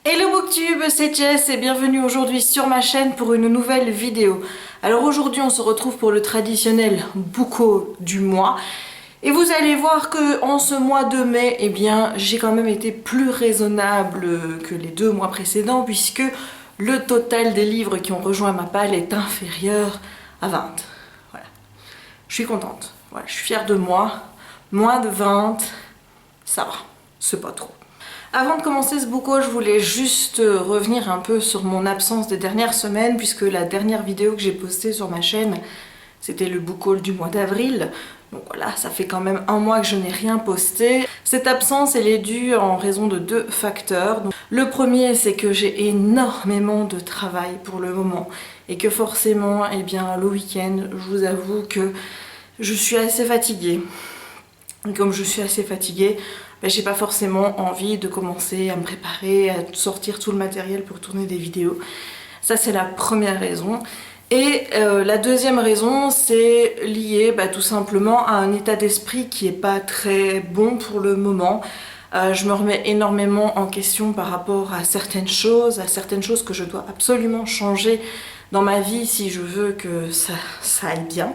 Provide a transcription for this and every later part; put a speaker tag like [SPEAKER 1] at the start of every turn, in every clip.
[SPEAKER 1] Hello Booktube, c'est Jess et bienvenue aujourd'hui sur ma chaîne pour une nouvelle vidéo. Alors aujourd'hui on se retrouve pour le traditionnel book haul du mois. Et vous allez voir que en ce mois de mai, eh bien j'ai quand même été plus raisonnable que les 2 mois précédents puisque le total des livres qui ont rejoint ma palle est inférieur à 20. Voilà. Je suis contente. Voilà, je suis fière de moi. Moins de 20, ça va. C'est pas trop. Avant de commencer ce book haul, je voulais juste revenir un peu sur mon absence des dernières semaines puisque la dernière vidéo que j'ai postée sur ma chaîne, c'était le book haul du mois d'avril. Donc voilà, ça fait quand même 1 mois que je n'ai rien posté. Cette absence, elle est due en raison de 2 facteurs. Donc, le premier, c'est que j'ai énormément de travail pour le moment et que forcément, eh bien, le week-end, je vous avoue que je suis assez fatiguée. Et comme je suis assez fatiguée, j'ai pas forcément envie de commencer à me préparer, à sortir tout le matériel pour tourner des vidéos. Ça, c'est la première raison. Et la deuxième raison, c'est lié tout simplement à un état d'esprit qui est pas très bon pour le moment. Je me remets énormément en question par rapport à certaines choses que je dois absolument changer dans ma vie si je veux que ça aille bien.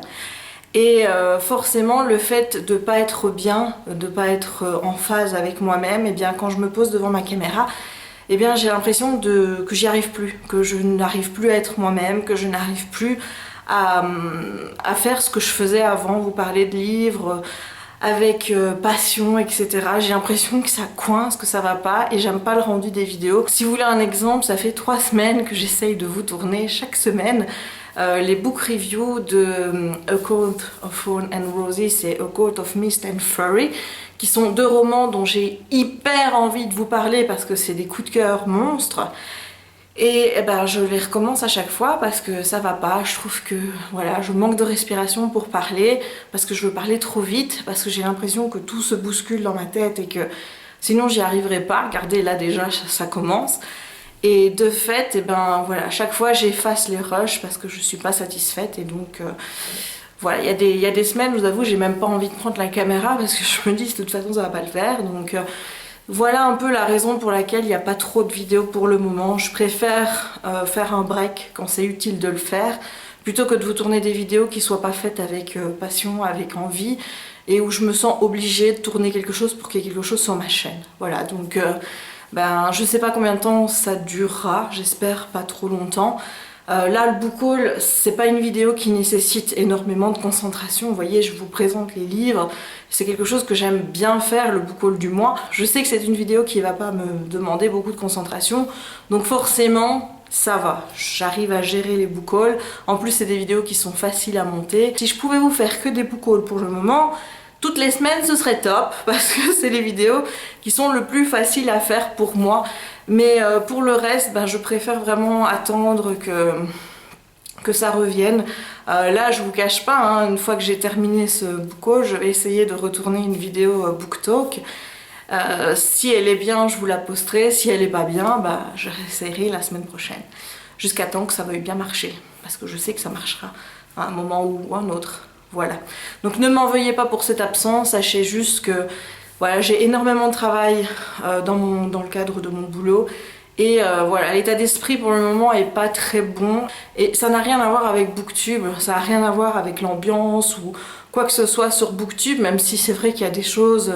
[SPEAKER 1] Et forcément le fait de pas être bien, de pas être en phase avec moi-même, et bien quand je me pose devant ma caméra, et bien j'ai l'impression que j'y arrive plus, que je n'arrive plus à être moi-même, que je n'arrive plus à faire ce que je faisais avant, vous parler de livres avec passion, etc. J'ai l'impression que ça coince, que ça va pas et j'aime pas le rendu des vidéos. Si vous voulez un exemple, ça fait 3 semaines que j'essaye de vous tourner chaque semaine les book reviews de A Court of Thorn and Roses et A Court of Mist and Fury, qui sont 2 romans dont j'ai hyper envie de vous parler parce que c'est des coups de cœur monstres. Et je les recommence à chaque fois parce que ça va pas, je trouve que voilà, je manque de respiration pour parler, parce que je veux parler trop vite, parce que j'ai l'impression que tout se bouscule dans ma tête et que sinon j'y arriverai pas. Regardez, là déjà ça commence. Et de fait, voilà, à chaque fois j'efface les rushs parce que je suis pas satisfaite et donc voilà, il y a des semaines, je vous avoue, j'ai même pas envie de prendre la caméra parce que je me dis de toute façon ça va pas le faire. Donc voilà un peu la raison pour laquelle il n'y a pas trop de vidéos pour le moment. Je préfère faire un break quand c'est utile de le faire plutôt que de vous tourner des vidéos qui soient pas faites avec passion, avec envie et où je me sens obligée de tourner quelque chose pour qu'il y ait quelque chose sur ma chaîne. Voilà, donc je sais pas combien de temps ça durera, j'espère pas trop longtemps. Là le book haul, c'est pas une vidéo qui nécessite énormément de concentration, vous voyez je vous présente les livres, c'est quelque chose que j'aime bien faire, le book haul du mois. Je sais que c'est une vidéo qui va pas me demander beaucoup de concentration, donc forcément ça va, j'arrive à gérer les book hauls. En plus c'est des vidéos qui sont faciles à monter. Si je pouvais vous faire que des book hauls pour le moment, toutes les semaines ce serait top parce que c'est les vidéos qui sont le plus faciles à faire pour moi. Mais pour le reste, je préfère vraiment attendre que ça revienne. Là je vous cache pas, hein, une fois que j'ai terminé ce book haul, je vais essayer de retourner une vidéo book talk. Si elle est bien, je vous la posterai. Si elle est pas bien, je réessayerai la semaine prochaine. Jusqu'à temps que ça veuille bien marcher. Parce que je sais que ça marchera à un moment ou un autre. Voilà. Donc ne m'en veuillez pas pour cette absence, sachez juste que voilà, j'ai énormément de travail dans le cadre de mon boulot. Et voilà, l'état d'esprit pour le moment est pas très bon. Et ça n'a rien à voir avec Booktube, ça n'a rien à voir avec l'ambiance ou quoi que ce soit sur Booktube, même si c'est vrai qu'il y a des choses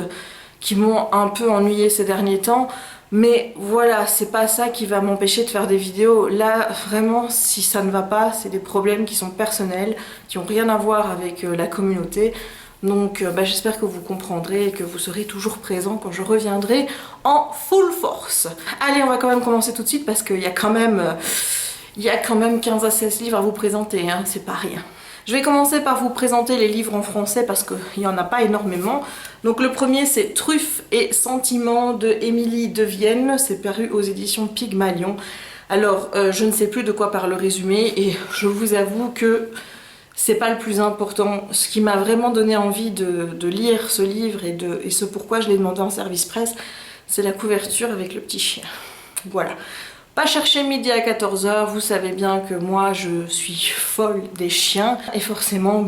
[SPEAKER 1] qui m'ont un peu ennuyée ces derniers temps. Mais voilà, c'est pas ça qui va m'empêcher de faire des vidéos. Là, vraiment, si ça ne va pas, c'est des problèmes qui sont personnels, qui n'ont rien à voir avec la communauté. Donc j'espère que vous comprendrez et que vous serez toujours présent quand je reviendrai en full force. Allez, on va quand même commencer tout de suite parce qu'il y a quand même 15 à 16 livres à vous présenter, hein, c'est pas rien. Je vais commencer par vous présenter les livres en français parce qu'il n'y en a pas énormément. Donc le premier c'est Truffes et Sentiments de Émilie de Vienne, c'est paru aux éditions Pygmalion. Alors je ne sais plus de quoi parle le résumé et je vous avoue que c'est pas le plus important. Ce qui m'a vraiment donné envie de lire ce livre et ce pourquoi je l'ai demandé en service presse, c'est la couverture avec le petit chien. Voilà. Pas chercher midi à 14 h, vous savez bien que moi je suis folle des chiens et forcément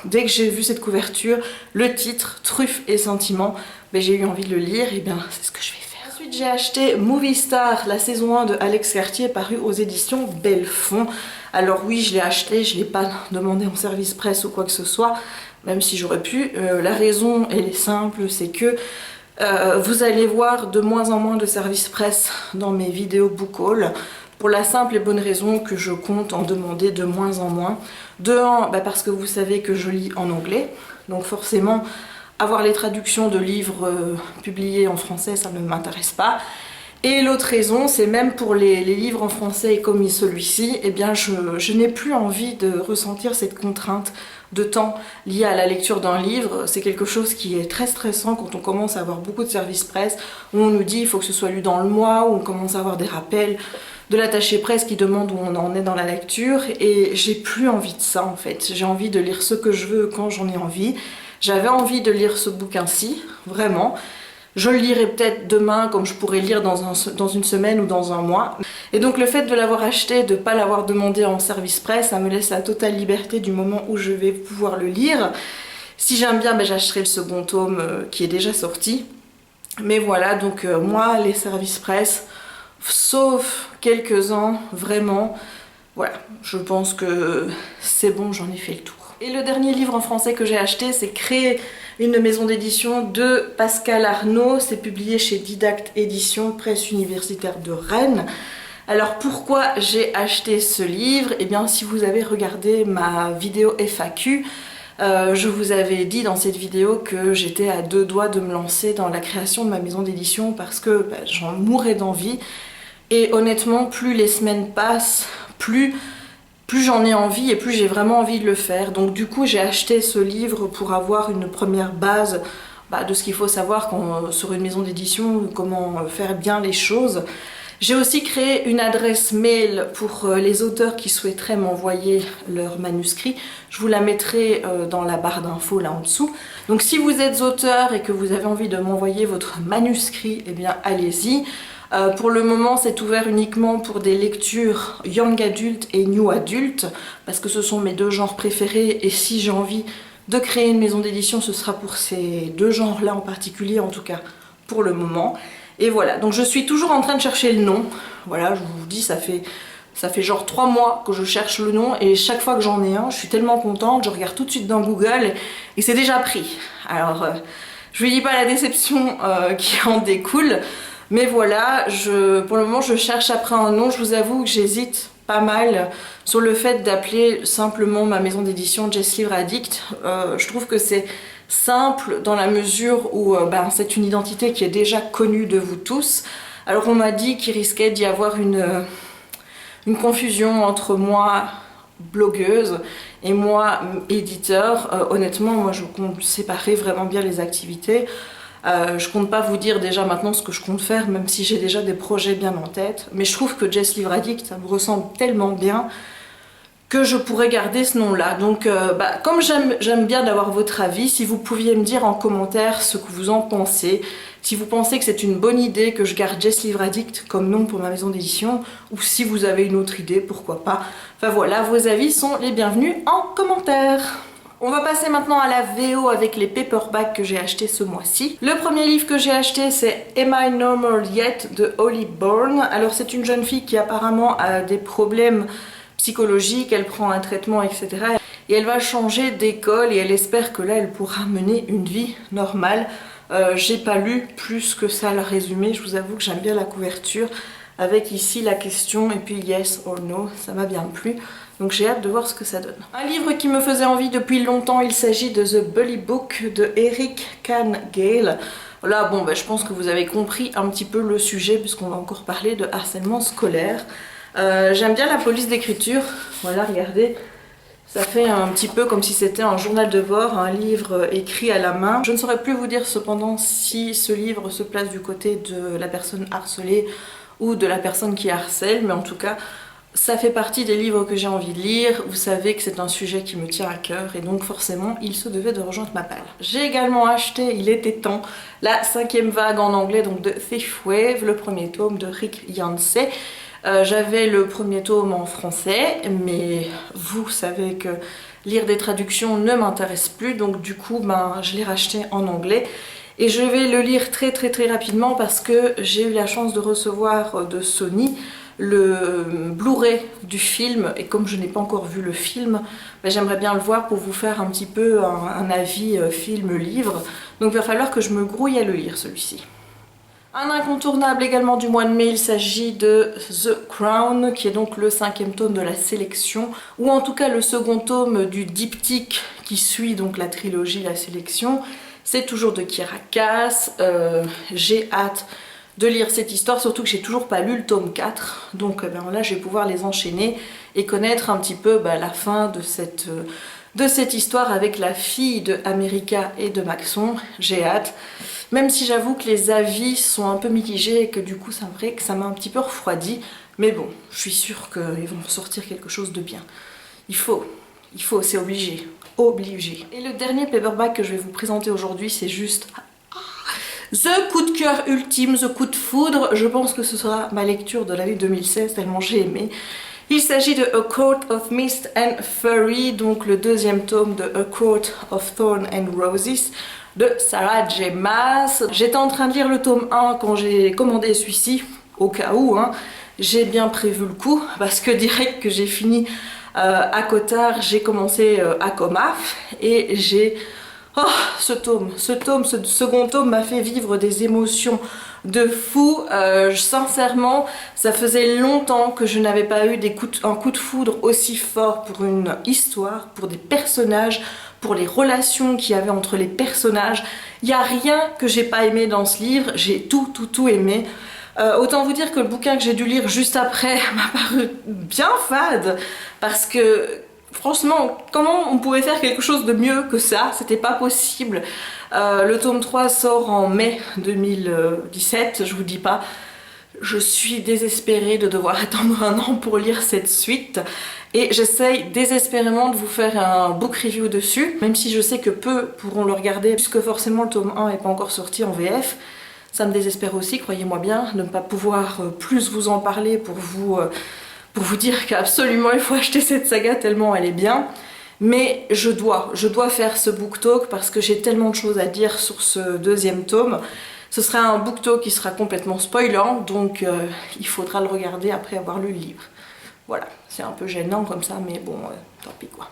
[SPEAKER 1] dès que j'ai vu cette couverture, le titre Truffes et Sentiments, j'ai eu envie de le lire et c'est ce que je vais faire. Ensuite Ensuite, j'ai acheté Movie Star, la saison 1 de Alex Cartier, paru aux éditions Belfond. Alors oui, je l'ai acheté, je ne l'ai pas demandé en service presse ou quoi que ce soit, même si j'aurais pu. La raison, elle est simple, c'est que vous allez voir de moins en moins de service presse dans mes vidéos book haul, pour la simple et bonne raison que je compte en demander de moins en moins. De un, parce que vous savez que je lis en anglais, donc forcément avoir les traductions de livres publiés en français, ça ne m'intéresse pas. Et l'autre raison, c'est même pour les livres en français comme celui-ci, eh bien je n'ai plus envie de ressentir cette contrainte de temps liée à la lecture d'un livre. C'est quelque chose qui est très stressant quand on commence à avoir beaucoup de services presse, où on nous dit il faut que ce soit lu dans le mois, où on commence à avoir des rappels de l'attaché presse qui demande où on en est dans la lecture, et j'ai plus envie de ça en fait. J'ai envie de lire ce que je veux quand j'en ai envie. J'avais envie de lire ce bouquin-ci, vraiment. Je le lirai peut-être demain, comme je pourrais lire dans une semaine ou dans un mois. Et donc le fait de l'avoir acheté, de ne pas l'avoir demandé en service presse, ça me laisse la totale liberté du moment où je vais pouvoir le lire. Si j'aime bien, j'achèterai le second tome qui est déjà sorti. Mais voilà, donc moi, les services presse, sauf quelques-uns, vraiment, voilà, je pense que c'est bon, j'en ai fait le tour. Et le dernier livre en français que j'ai acheté, c'est Créer une maison d'édition de Pascal Arnaud. C'est publié chez Didacte Édition, presse universitaire de Rennes. Alors pourquoi j'ai acheté ce livre? Eh bien, si vous avez regardé ma vidéo FAQ, je vous avais dit dans cette vidéo que j'étais à 2 doigts de me lancer dans la création de ma maison d'édition parce que j'en mourais d'envie. Et honnêtement, plus les semaines passent, plus j'en ai envie et plus j'ai vraiment envie de le faire. Donc du coup j'ai acheté ce livre pour avoir une première base de ce qu'il faut savoir sur une maison d'édition, comment faire bien les choses. J'ai aussi créé une adresse mail pour les auteurs qui souhaiteraient m'envoyer leur manuscrit. Je vous la mettrai dans la barre d'infos là en dessous. Donc si vous êtes auteur et que vous avez envie de m'envoyer votre manuscrit, eh bien allez-y. Pour le moment, c'est ouvert uniquement pour des lectures young adult et new adult, parce que ce sont mes 2 genres préférés, et si j'ai envie de créer une maison d'édition, ce sera pour ces 2 genres-là en particulier, en tout cas pour le moment. Et voilà, donc je suis toujours en train de chercher le nom. Voilà, je vous dis, ça fait genre 3 mois que je cherche le nom, et chaque fois que j'en ai un, je suis tellement contente, je regarde tout de suite dans Google, et c'est déjà pris. Alors, je ne dis pas la déception qui en découle, mais voilà, pour le moment je cherche après un nom. Je vous avoue que j'hésite pas mal sur le fait d'appeler simplement ma maison d'édition Jess Livre Addict. Je trouve que c'est simple dans la mesure où c'est une identité qui est déjà connue de vous tous. Alors on m'a dit qu'il risquait d'y avoir une confusion entre moi, blogueuse, et moi, éditeur. Honnêtement, moi je compte séparer vraiment bien les activités. Je compte pas vous dire déjà maintenant ce que je compte faire, même si j'ai déjà des projets bien en tête. Mais je trouve que Jess Livre Addict, ça me ressemble tellement bien que je pourrais garder ce nom-là. Donc, comme j'aime bien d'avoir votre avis, si vous pouviez me dire en commentaire ce que vous en pensez, si vous pensez que c'est une bonne idée que je garde Jess Livre Addict comme nom pour ma maison d'édition, ou si vous avez une autre idée, pourquoi pas. Enfin voilà, vos avis sont les bienvenus en commentaire. On va passer maintenant à la VO avec les paperbacks que j'ai achetés ce mois-ci. Le premier livre que j'ai acheté, c'est Am I Normal Yet de Holly Bourne. Alors c'est une jeune fille qui apparemment a des problèmes psychologiques, elle prend un traitement, etc. Et elle va changer d'école et elle espère que là elle pourra mener une vie normale. J'ai pas lu plus que ça le résumé, je vous avoue que j'aime bien la couverture avec ici la question et puis yes or no, ça m'a bien plu. Donc j'ai hâte de voir ce que ça donne. Un livre qui me faisait envie depuis longtemps, il s'agit de The Bully Book de Eric Can Gale. Là, je pense que vous avez compris un petit peu le sujet puisqu'on va encore parler de harcèlement scolaire. J'aime bien la police d'écriture. Voilà, regardez. Ça fait un petit peu comme si c'était un journal de bord, un livre écrit à la main. Je ne saurais plus vous dire cependant si ce livre se place du côté de la personne harcelée ou de la personne qui harcèle, mais en tout cas, ça fait partie des livres que j'ai envie de lire. Vous savez que c'est un sujet qui me tient à cœur et donc forcément il se devait de rejoindre ma palle. J'ai également acheté, il était temps, la 5e vague en anglais, donc de Thief Wave, le premier tome de Rick Yancey. J'avais le premier tome en français, mais vous savez que lire des traductions ne m'intéresse plus, donc du coup je l'ai racheté en anglais. Et je vais le lire très rapidement parce que j'ai eu la chance de recevoir de Sony le Blu-ray du film, et comme je n'ai pas encore vu le film, ben j'aimerais bien le voir pour vous faire un petit peu un avis film-livre. Donc il va falloir que je me grouille à le lire celui-ci. Un incontournable également du mois de mai, il s'agit de The Crown, qui est donc le 5e tome de la sélection, ou en tout cas le second tome du diptyque qui suit donc la trilogie La Sélection. C'est toujours de Kiera Cass. J'ai hâte de lire cette histoire, surtout que j'ai toujours pas lu le tome 4, donc là je vais pouvoir les enchaîner et connaître un petit peu la fin de cette histoire avec la fille de America et de Maxon. J'ai hâte, même si j'avoue que les avis sont un peu mitigés et que du coup c'est vrai que ça m'a un petit peu refroidi, mais bon, je suis sûre qu'ils vont sortir quelque chose de bien. Il faut, c'est obligé. Obligé. Et le dernier paperback que je vais vous présenter aujourd'hui, c'est juste The coup de cœur ultime, The coup de foudre. Je pense que ce sera ma lecture de l'année 2016, tellement j'ai aimé. Il s'agit de A Court of Mist and Fury, donc le deuxième tome de A Court of Thorn and Roses de Sarah J. Maas. J'étais en train de lire le tome 1 quand j'ai commandé celui-ci, au cas où, hein. J'ai bien prévu le coup, parce que direct que j'ai fini à Cotard, j'ai commencé à Comaf, et j'ai... Oh, ce second tome m'a fait vivre des émotions de fou. Sincèrement, ça faisait longtemps que je n'avais pas eu un coup de foudre aussi fort pour une histoire, pour des personnages, pour les relations qu'il y avait entre les personnages. Il n'y a rien que j'ai pas aimé dans ce livre, j'ai tout aimé. Autant vous dire que le bouquin que j'ai dû lire juste après m'a paru bien fade, parce que franchement, comment on pouvait faire quelque chose de mieux que ça? C'était pas possible. Le tome 3 sort en mai 2017, je vous dis pas. Je suis désespérée de devoir attendre un an pour lire cette suite. Et j'essaye désespérément de vous faire un book review dessus, même si je sais que peu pourront le regarder, puisque forcément le tome 1 n'est pas encore sorti en VF. Ça me désespère aussi, croyez-moi bien, de ne pas pouvoir plus vous en parler pour vous dire qu'absolument il faut acheter cette saga tellement elle est bien. Mais je dois faire ce book talk parce que j'ai tellement de choses à dire sur ce deuxième tome. Ce sera un book talk qui sera complètement spoilant, donc il faudra le regarder après avoir lu le livre. Voilà, c'est un peu gênant comme ça, mais bon, tant pis quoi.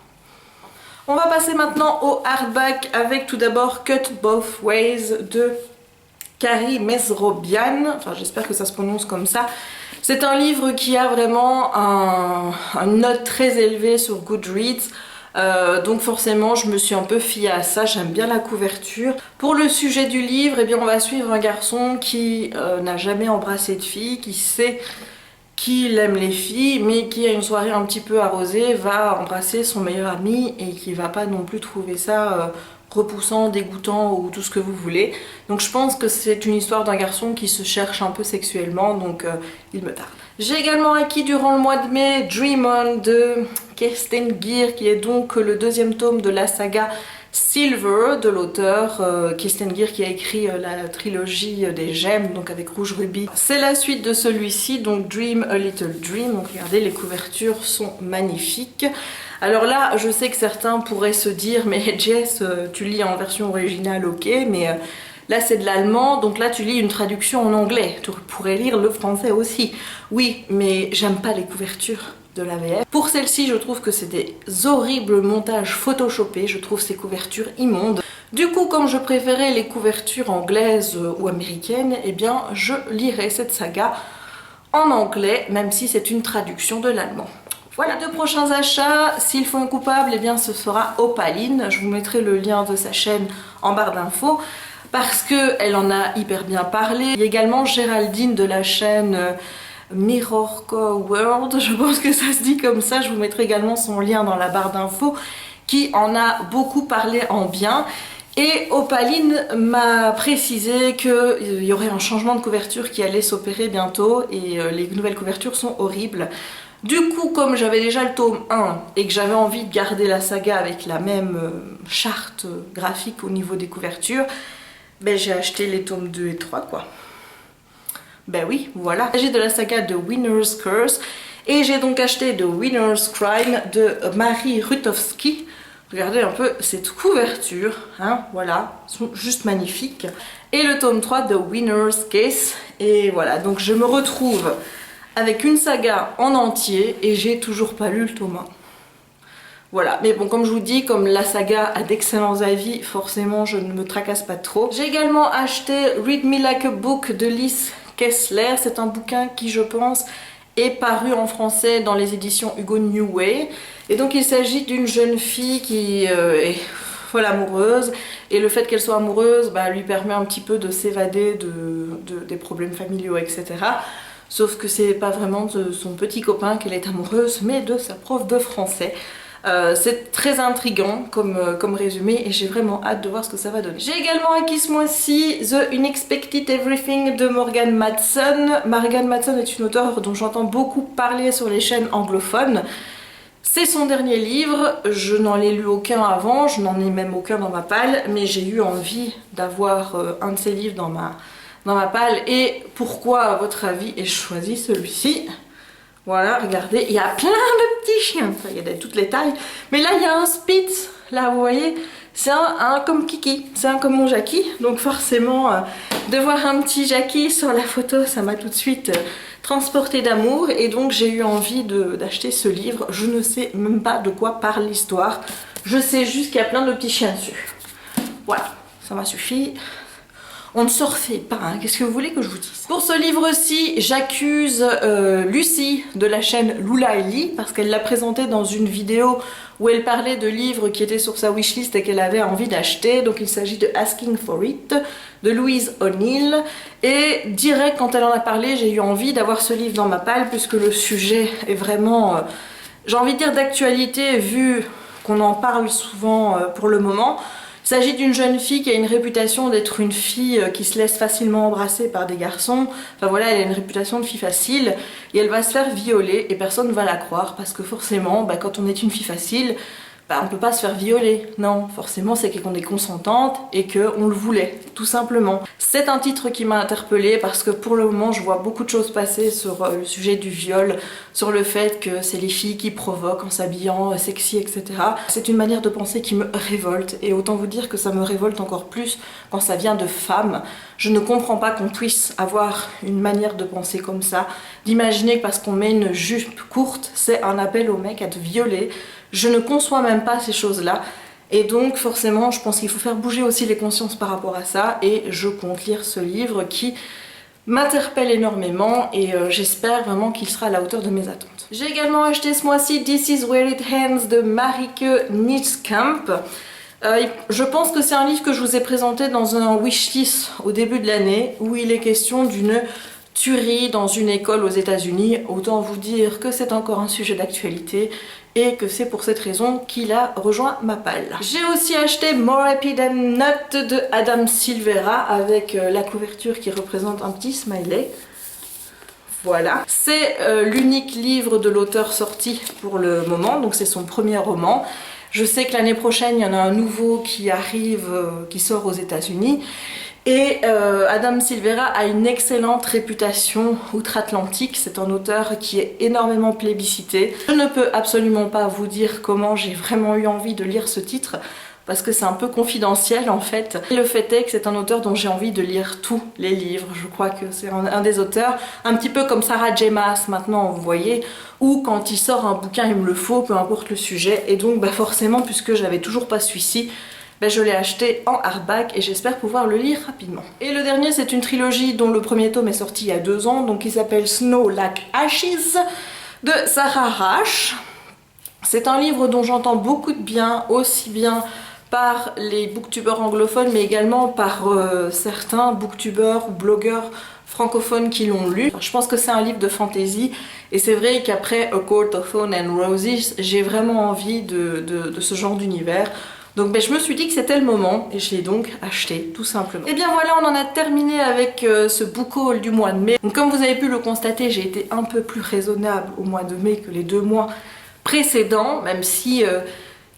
[SPEAKER 1] On va passer maintenant au hardback avec tout d'abord Cut Both Ways de Kari Mesrobian, enfin j'espère que ça se prononce comme ça. C'est un livre qui a vraiment une note très élevée sur Goodreads, donc forcément je me suis un peu fiée à ça, j'aime bien la couverture. Pour le sujet du livre, eh bien, on va suivre un garçon qui n'a jamais embrassé de fille, qui sait qu'il aime les filles, mais qui à une soirée un petit peu arrosée va embrasser son meilleur ami et qui va pas non plus trouver ça repoussant, dégoûtant ou tout ce que vous voulez. Donc je pense que c'est une histoire d'un garçon qui se cherche un peu sexuellement, donc il me tarde. J'ai également acquis durant le mois de mai Dream On de Kerstin Gier, qui est donc le deuxième tome de la saga Silver de l'auteur Kerstin Gier, qui a écrit la trilogie des gemmes, donc avec Rouge Rubis. C'est la suite de celui-ci, donc Dream a Little Dream. Donc regardez, les couvertures sont magnifiques. Alors là, je sais que certains pourraient se dire, mais Jess, tu lis en version originale, ok, mais là c'est de l'allemand, donc là tu lis une traduction en anglais. Tu pourrais lire le français aussi. Oui, mais j'aime pas les couvertures de la VF. Pour celle-ci, je trouve que c'est des horribles montages photoshopés, je trouve ces couvertures immondes. Du coup, comme je préférais les couvertures anglaises ou américaines, eh bien je lirai cette saga en anglais, même si c'est une traduction de l'allemand. Voilà, les deux prochains achats, s'il faut un coupable, eh bien ce sera Opaline. Je vous mettrai le lien de sa chaîne en barre d'infos parce qu'elle en a hyper bien parlé. Il y a également Géraldine de la chaîne Mirrorco World, je pense que ça se dit comme ça. Je vous mettrai également son lien dans la barre d'infos, qui en a beaucoup parlé en bien. Et Opaline m'a précisé qu'il y aurait un changement de couverture qui allait s'opérer bientôt et les nouvelles couvertures sont horribles. Du coup, comme j'avais déjà le tome 1 et que j'avais envie de garder la saga avec la même charte graphique au niveau des couvertures, ben j'ai acheté les tomes 2 et 3 quoi. Ben oui, voilà. Il s'agit de la saga de Winner's Curse et j'ai donc acheté The Winner's Crime de Marie Rutowski. Regardez un peu cette couverture, hein, voilà, ils sont juste magnifiques. Et le tome 3 de Winner's Case. Et voilà, donc je me retrouve avec une saga en entier et j'ai toujours pas lu le tome 1. Voilà, mais bon, comme je vous dis, comme la saga a d'excellents avis, forcément je ne me tracasse pas trop. J'ai également acheté Read Me Like a Book de Liz Kessler. C'est un bouquin qui, je pense, est paru en français dans les éditions Hugo New Way. Et donc il s'agit d'une jeune fille qui est folle amoureuse, et le fait qu'elle soit amoureuse lui permet un petit peu de s'évader des problèmes familiaux, etc. Sauf que c'est pas vraiment de son petit copain qu'elle est amoureuse, mais de sa prof de français. C'est très intriguant comme résumé et j'ai vraiment hâte de voir ce que ça va donner. J'ai également acquis ce mois-ci The Unexpected Everything de Morgan Matson. Morgan Matson est une auteure dont j'entends beaucoup parler sur les chaînes anglophones. C'est son dernier livre, je n'en ai lu aucun avant, je n'en ai même aucun dans ma palle, mais j'ai eu envie d'avoir un de ses livres dans ma palle. Et pourquoi, à votre avis, ai-je choisi celui-ci? Voilà, regardez, il y a plein de petits chiens, enfin, il y a de toutes les tailles. Mais là, il y a un Spitz, là, vous voyez, c'est un comme Kiki, c'est un comme mon Jackie. Donc forcément, de voir un petit Jackie sur la photo, ça m'a tout de suite transporté d'amour. Et donc j'ai eu envie d'acheter ce livre. Je ne sais même pas de quoi parle l'histoire. Je sais juste qu'il y a plein de petits chiens dessus. Voilà, ça m'a suffi. On ne se refait pas, hein. Qu'est-ce que vous voulez que je vous dise? Pour ce livre-ci, j'accuse Lucie de la chaîne Lula Ellie parce qu'elle l'a présenté dans une vidéo où elle parlait de livres qui étaient sur sa wishlist et qu'elle avait envie d'acheter. Donc il s'agit de Asking for It de Louise O'Neill. Et direct quand elle en a parlé, j'ai eu envie d'avoir ce livre dans ma palle puisque le sujet est vraiment, j'ai envie de dire, d'actualité vu qu'on en parle souvent pour le moment. Il s'agit d'une jeune fille qui a une réputation d'être une fille qui se laisse facilement embrasser par des garçons. Enfin voilà, elle a une réputation de fille facile et elle va se faire violer et personne ne va la croire parce que forcément, quand on est une fille facile, on ne peut pas se faire violer. Non, forcément c'est qu'on est consentante et qu'on le voulait, tout simplement. C'est un titre qui m'a interpellée parce que pour le moment je vois beaucoup de choses passer sur le sujet du viol, sur le fait que c'est les filles qui provoquent en s'habillant sexy, etc. C'est une manière de penser qui me révolte et autant vous dire que ça me révolte encore plus quand ça vient de femmes. Je ne comprends pas qu'on puisse avoir une manière de penser comme ça, d'imaginer que parce qu'on met une jupe courte, c'est un appel au mec à te violer. Je ne conçois même pas ces choses-là. Et donc forcément, je pense qu'il faut faire bouger aussi les consciences par rapport à ça. Et je compte lire ce livre qui m'interpelle énormément et j'espère vraiment qu'il sera à la hauteur de mes attentes. J'ai également acheté ce mois-ci This Is Where It Ends de Marieke Niekamp. Je pense que c'est un livre que je vous ai présenté dans un wishlist au début de l'année où il est question d'une tuerie dans une école aux États-Unis. Autant vous dire que c'est encore un sujet d'actualité et que c'est pour cette raison qu'il a rejoint ma palle. J'ai aussi acheté More Happy Than Not de Adam Silvera avec la couverture qui représente un petit smiley. Voilà, c'est l'unique livre de l'auteur sorti pour le moment, donc c'est son premier roman. Je sais que l'année prochaine, il y en a un nouveau qui arrive, qui sort aux États-Unis. Et Adam Silvera a une excellente réputation outre-Atlantique. C'est un auteur qui est énormément plébiscité. Je ne peux absolument pas vous dire comment j'ai vraiment eu envie de lire ce titre parce que c'est un peu confidentiel en fait. Et le fait est que c'est un auteur dont j'ai envie de lire tous les livres. Je crois que c'est un des auteurs, un petit peu comme Sarah J. Maas maintenant, vous voyez, où quand il sort un bouquin, il me le faut, peu importe le sujet. Et donc forcément, puisque j'avais toujours pas celui-ci, je l'ai acheté en hardback et j'espère pouvoir le lire rapidement. Et le dernier, c'est une trilogie dont le premier tome est sorti il y a 2 ans, donc il s'appelle Snow Like Ashes de Sarah Raasch. C'est un livre dont j'entends beaucoup de bien, aussi bien par les booktubeurs anglophones, mais également par certains booktubeurs ou blogueurs francophones qui l'ont lu. Je pense que c'est un livre de fantasy et c'est vrai qu'après A Court of Thorns and Roses, j'ai vraiment envie de ce genre d'univers. Donc je me suis dit que c'était le moment et je l'ai donc acheté tout simplement. Et bien voilà, on en a terminé avec ce book haul du mois de mai. Donc comme vous avez pu le constater, j'ai été un peu plus raisonnable au mois de mai que les 2 mois précédents, même si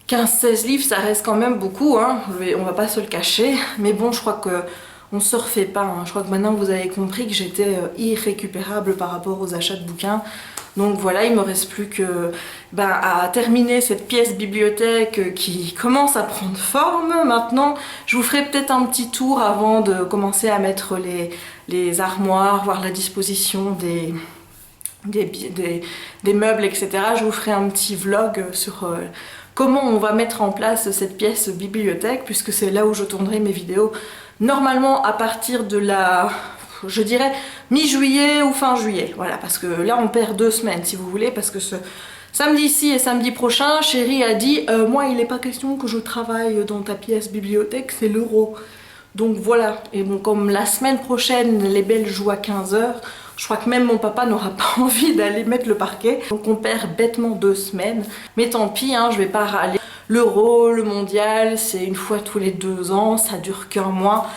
[SPEAKER 1] 15-16 livres ça reste quand même beaucoup, hein. On va pas se le cacher. Mais bon, je crois que on se refait pas, hein. Je crois que maintenant vous avez compris que j'étais irrécupérable par rapport aux achats de bouquins. Donc voilà, il me reste plus que à terminer cette pièce bibliothèque qui commence à prendre forme. Maintenant, je vous ferai peut-être un petit tour avant de commencer à mettre les armoires, voir la disposition des meubles, etc. Je vous ferai un petit vlog sur comment on va mettre en place cette pièce bibliothèque, puisque c'est là où je tournerai mes vidéos. Normalement à partir de je dirais mi-juillet ou fin juillet, voilà, parce que là on perd 2 semaines si vous voulez, parce que ce samedi-ci et samedi prochain, Chérie a dit moi il n'est pas question que je travaille dans ta pièce bibliothèque, c'est l'euro. Donc voilà, et bon, comme la semaine prochaine les Belges jouent à 15 h, je crois que même mon papa n'aura pas envie d'aller mettre le parquet. Donc on perd bêtement 2 semaines, mais tant pis, hein, je vais pas râler. L'euro, le mondial, c'est une fois tous les 2 ans, ça dure qu'un mois.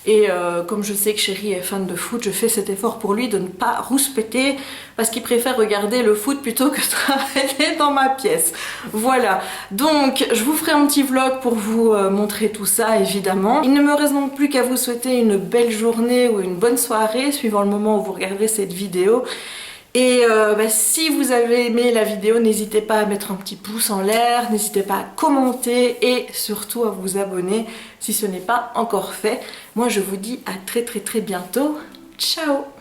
[SPEAKER 1] Et comme je sais que Chérie est fan de foot, je fais cet effort pour lui de ne pas rouspéter parce qu'il préfère regarder le foot plutôt que travailler dans ma pièce. Voilà, donc je vous ferai un petit vlog pour vous montrer tout ça évidemment. Il ne me reste donc plus qu'à vous souhaiter une belle journée ou une bonne soirée suivant le moment où vous regarderez cette vidéo. Et si vous avez aimé la vidéo, n'hésitez pas à mettre un petit pouce en l'air, n'hésitez pas à commenter et surtout à vous abonner si ce n'est pas encore fait. Moi je vous dis à très bientôt. Ciao!